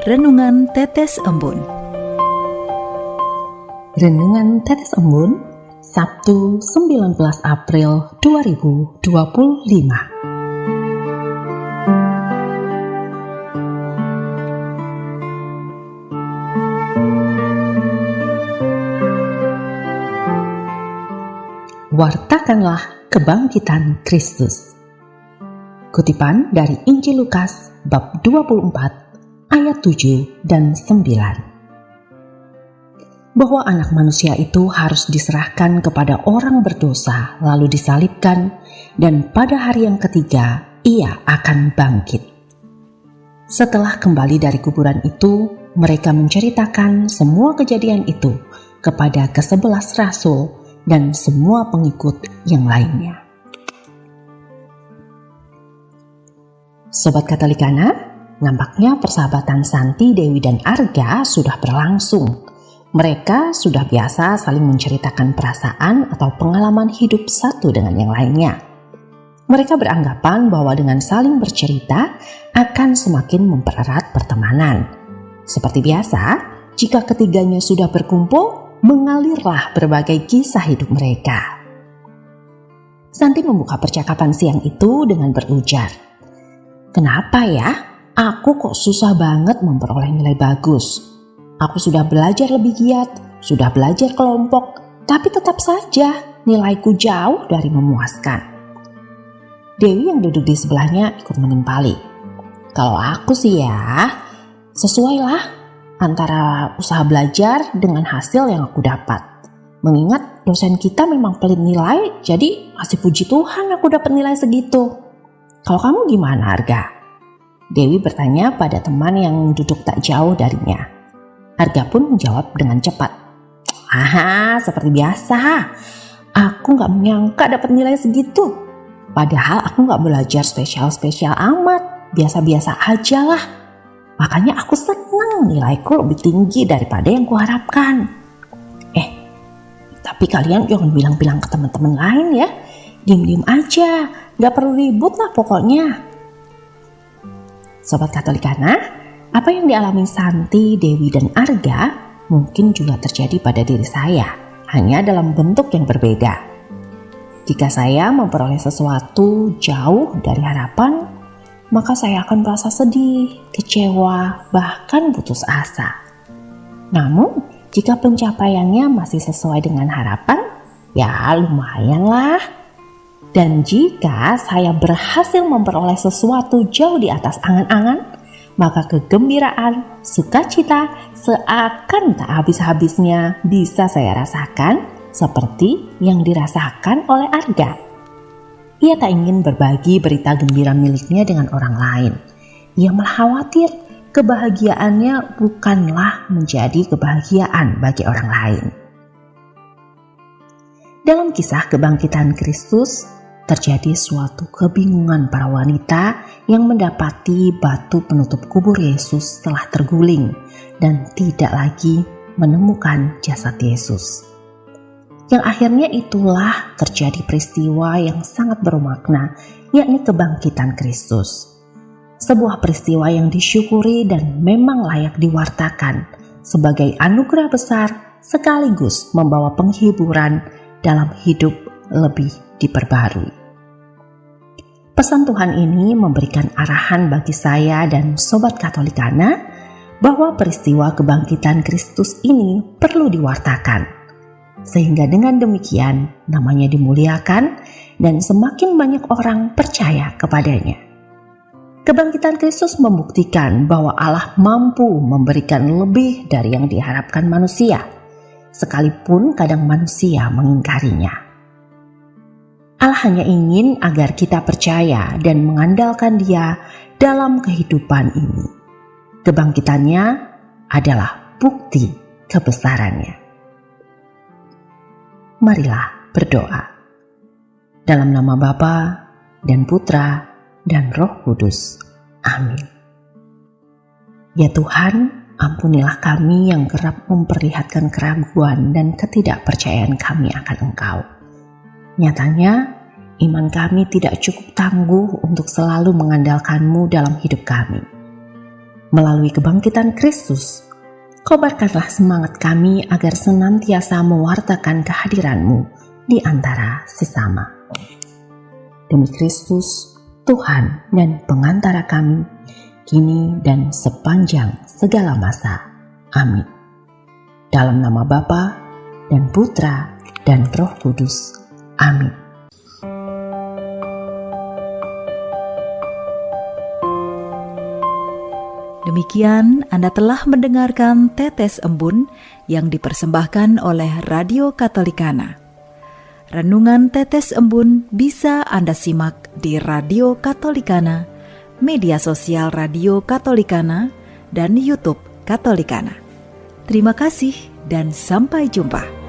Renungan Tetes Embun. Renungan Tetes Embun, Sabtu 19 April 2025. Wartakanlah kebangkitan Kristus. Kutipan dari Injil Lukas bab 24 ayat 7 dan 9. Bahwa anak manusia itu harus diserahkan kepada orang berdosa lalu disalibkan, dan pada hari yang ketiga ia akan bangkit. Setelah kembali dari kuburan itu, mereka menceritakan semua kejadian itu kepada ke-11 rasul dan semua pengikut yang lainnya. Sobat Katolikana, nampaknya persahabatan Santi, Dewi, dan Arga sudah berlangsung. Mereka sudah biasa saling menceritakan perasaan atau pengalaman hidup satu dengan yang lainnya. Mereka beranggapan bahwa dengan saling bercerita akan semakin mempererat pertemanan. Seperti biasa, jika ketiganya sudah berkumpul, mengalirlah berbagai kisah hidup mereka. Santi membuka percakapan siang itu dengan berujar, "Kenapa ya? Aku kok susah banget memperoleh nilai bagus. Aku sudah belajar lebih giat, sudah belajar kelompok, tapi tetap saja nilaiku jauh dari memuaskan." Dewi yang duduk di sebelahnya ikut menimpali, "Kalau aku sih ya, sesuailah antara usaha belajar dengan hasil yang aku dapat. Mengingat dosen kita memang pelit nilai, jadi masih puji Tuhan aku dapat nilai segitu. Kalau kamu gimana, Arga?" Dewi bertanya pada teman yang duduk tak jauh darinya. Arga pun menjawab dengan cepat, "Seperti biasa. Aku gak menyangka dapat nilai segitu. Padahal aku gak belajar spesial-spesial amat, biasa-biasa aja lah. Makanya aku senang nilaiku lebih tinggi daripada yang kuharapkan." Tapi kalian jangan bilang-bilang ke teman-teman lain ya. Diam-diam aja, gak perlu ribut lah pokoknya. Sobat Katolikana, apa yang dialami Santi, Dewi, dan Arga mungkin juga terjadi pada diri saya, hanya dalam bentuk yang berbeda. Jika saya memperoleh sesuatu jauh dari harapan, maka saya akan merasa sedih, kecewa, bahkan putus asa. Namun, jika pencapaiannya masih sesuai dengan harapan, ya lumayan lah. Dan jika saya berhasil memperoleh sesuatu jauh di atas angan-angan, maka kegembiraan, sukacita seakan tak habis-habisnya bisa saya rasakan seperti yang dirasakan oleh Arga. Ia tak ingin berbagi berita gembira miliknya dengan orang lain. Ia malah khawatir kebahagiaannya bukanlah menjadi kebahagiaan bagi orang lain. Dalam kisah kebangkitan Kristus, terjadi suatu kebingungan para wanita yang mendapati batu penutup kubur Yesus telah terguling dan tidak lagi menemukan jasad Yesus. Yang akhirnya itulah terjadi peristiwa yang sangat bermakna, yakni kebangkitan Kristus. Sebuah peristiwa yang disyukuri dan memang layak diwartakan sebagai anugerah besar sekaligus membawa penghiburan dalam hidup lebih diperbarui. Pesan Tuhan ini memberikan arahan bagi saya dan Sobat Katolikana bahwa peristiwa kebangkitan Kristus ini perlu diwartakan, sehingga dengan demikian namanya dimuliakan dan semakin banyak orang percaya kepadanya. Kebangkitan Kristus membuktikan bahwa Allah mampu memberikan lebih dari yang diharapkan manusia, sekalipun kadang manusia mengingkarinya. Allah hanya ingin agar kita percaya dan mengandalkan Dia dalam kehidupan ini. Kebangkitannya adalah bukti kebesarannya. Marilah berdoa. Dalam nama Bapa dan Putra dan Roh Kudus. Amin. Ya Tuhan, ampunilah kami yang kerap memperlihatkan keraguan dan ketidakpercayaan kami akan Engkau. Nyatanya, iman kami tidak cukup tangguh untuk selalu mengandalkan-Mu dalam hidup kami. melalui kebangkitan Kristus. Kobarkanlah semangat kami agar senantiasa mewartakan kehadiran-Mu di antara sesama. Demi Kristus, Tuhan dan pengantara kami, kini dan sepanjang segala masa. Amin. Dalam nama Bapa dan Putra dan Roh Kudus. Amin. Demikian Anda telah mendengarkan Tetes Embun yang dipersembahkan oleh Radio Katolikana. Renungan Tetes Embun bisa Anda simak di Radio Katolikana, media sosial Radio Katolikana, dan YouTube Katolikana. Terima kasih dan sampai jumpa.